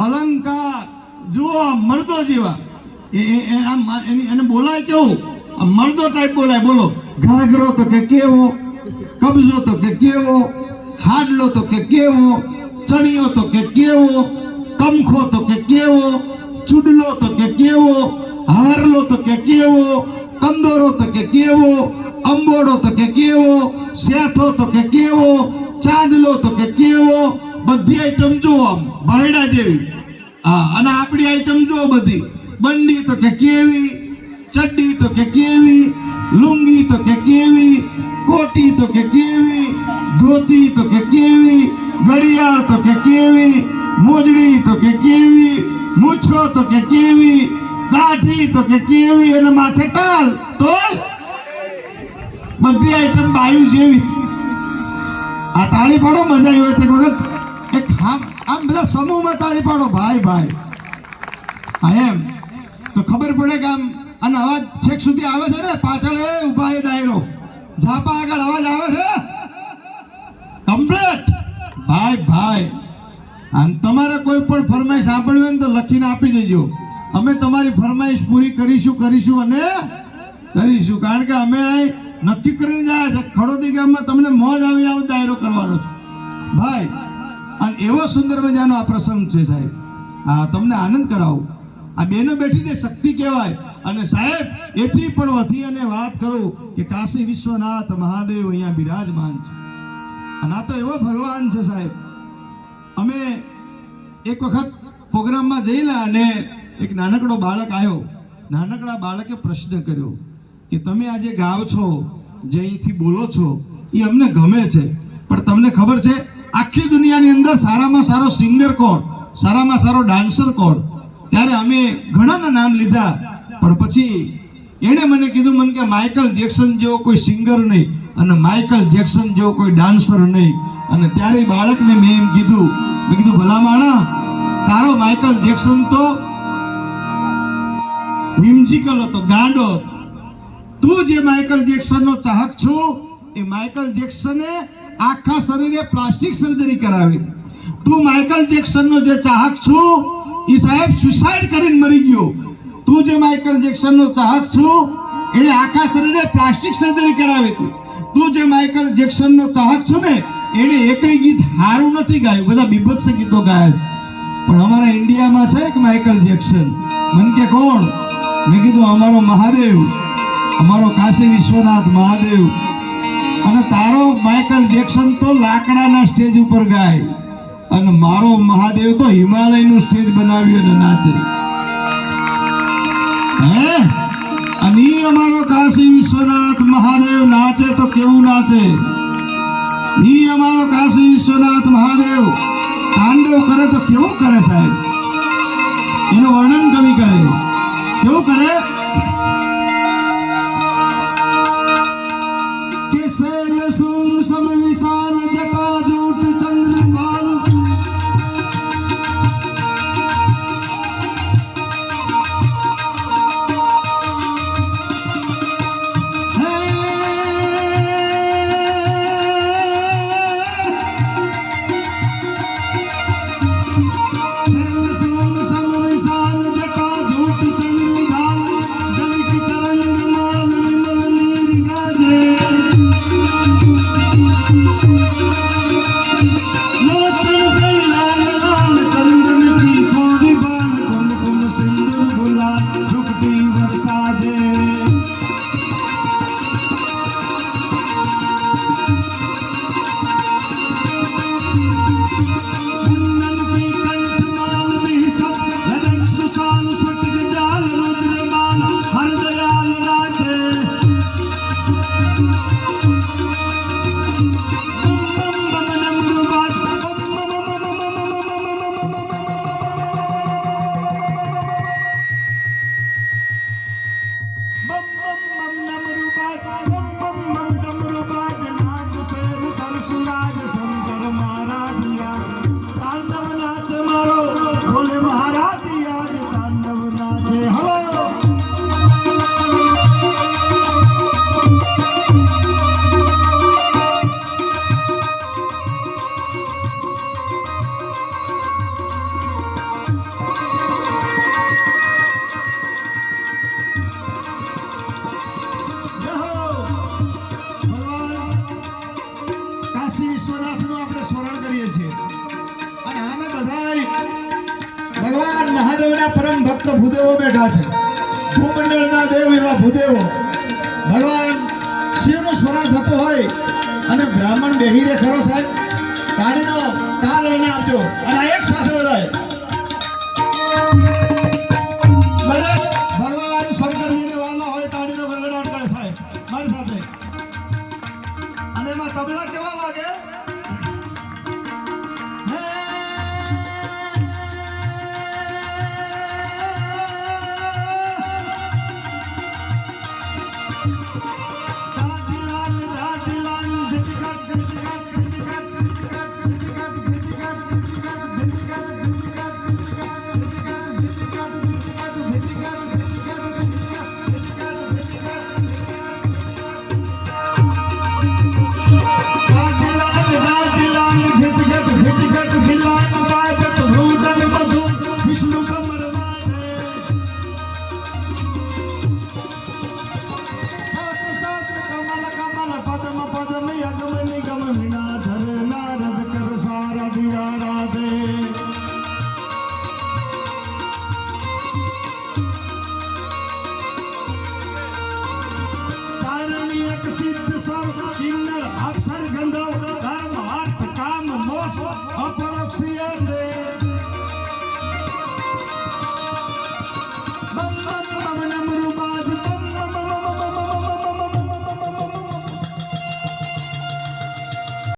અલંકાર જુઓ, મર્દો જેવા એને બોલાય કેવું, મર્દો ટાઈપ બોલાય. બોલો, ઘાઘરો તો કે કેવો, કબજો તો કે કેવો, હાડલો તો કે કેવો, ચણિયો તો કે કેવો, કમખો તો કે કેવો, ચૂડલો તો કે કેવો, હારલો તો કે કેવો, કંદોરો તો કે કેવો, અંબોડો તો કે કેવો, સેથો તો કે કેવો, ચાંદલો તો કે કેવો. બધી આઈટમ જુઓ, આમ ભાઈડા જેવી. અને આપણી આઈટમ જુઓ બધી, બંડી તો કે કેવી, ચડ્ડી તો કે કેવી, લુંગી તો કે કેવી, કોટી તો કે કેવી, ધોતી તો કે કેવી, ઘડિયાળ તો કે કેવી, મોજડી તો કે કેવી, મૂછો તો કે કેવી, દાઢી તો કે કેવી, અને માથે ટાલ તો બધી આઈટમ બાયુ જેવી. આ તાળી પાડો, મજા આવી હોય તે વખત એક આમ બધા સમૂહમાં તાળી પાડો, ભાઈ ભાઈ. એમ તો ખબર પડે કે આમ. અને અવાજ છેક સુધી આવે છે ને, પાછળ એ ઉભા એ ડાયરો ઝાપા આગળ અવાજ આવે છે કમ્પ્લીટ. ભાઈ ભાઈ, આમ તમારે કોઈ પણ ફરમાઈશ સાંભળવી હોય ને તો લખીને આપી દેજો. અમે તમારી ફરમાઈશ પૂરી કરીશું અને કરીશું. કારણ કે અમે નક્કી કરીને જાય છે ખડોદી ગામમાં તમને મોજ આવી આવો ડાયરો કરવાનો છે ભાઈ. અને એવો સુંદર મજાનો આ પ્રસંગ છે સાહેબ. તમને આનંદ કરાવું. આ બેનો બેઠીને શક્તિ કહેવાય. અને સાહેબ એથી પણ વધી અને વાત કરું કે કાશી વિશ્વનાથ મહાદેવ અહીંયા બિરાજમાન છે. અને આ તો એવો ભગવાન છે સાહેબ. અમે એક વખત પ્રોગ્રામમાં જઈલા અને એક નાનકડો બાળક આવ્યો. નાનકડા બાળકે પ્રશ્ન કર્યો કે તમે આજે ગાવ છો, જે અહીંથી બોલો છો, એ અમને ગમે છે, પણ તમને ખબર છે આખી દુનિયાની અંદર સારામાં સારો સિંગર કોણ, સારામાં સારો ડાન્સર કોણ? ત્યારે અમે ઘણાના નામ લીધા, પણ પછી એણે મને કીધું, મને કે માઇકલ જેક્સન જેવો કોઈ સિંગર નહીં અને માઇકલ જેક્સન જેવો કોઈ ડાન્સર નહીં. અને ત્યારે બાળકને મેં એમ કીધું, મેં કીધું ભલા માણા, તારો માઇકલ જેક્સન તો વિમજીકલ હતો, ગાંડો. તું જે માઇકલ જેક્સનનો ચાહક છો, એ માઇકલ જેક્સને આખા શરીરે પ્લાસ્ટિક સર્જરી કરાવી. તું માઇકલ જેક્સનનો જે ચાહક છો, એ સાહેબ સુસાઇડ કરીને મરી ગયો. તું જે માઇકલ જેક્સનનો ચાહક છો, એને આખા શરીરે પ્લાસ્ટિક સર્જરી કરાવી હતી. તું જે માઇકલ જેક્સનનો ચાહક છો ને, એને એકય ગીત સારું નથી ગાયું, બધા બીભત્સ ગીતો ગાયા. પણ અમારા ઇન્ડિયામાં છે એક માઇકલ જેક્સન. મને કે કોણ? મેં કીધું અમારો મહાદેવ, અમારો કાશી વિશ્વનાથ મહાદેવ. અને તારો માઇકલ જેક્સન તો લાકડાના સ્ટેજ ઉપર ગાય, અને મારો મહાદેવ તો હિમાલયનું સ્ટેજ બનાવ્યું અને નાચે. હે? અને ઈ અમારો કાશી વિશ્વનાથ મહાદેવ નાચે તો કેવું નાચે? ઈ અમારો કાશી વિશ્વનાથ મહાદેવ તાંડવ કરે તો કેવું કરે સાહેબ? એનું વર્ણન કવિ કરે, કેવું કરે? કે શૈલ સુર સમ વિશાલ જટા જૂટ ચંદ્રમાલ, મારા પરમ ભક્ત ભૂદેવો બેઠા છે, ભૂમંડળના દેવ એવા ભૂદેવો. ભગવાન શિવનું સ્મરણ થતું હોય અને બ્રાહ્મણ બેહી રે ખરો સાહેબ, ગાડીનો તાલ લઈને આવજો અને આ એક સાથે બધાય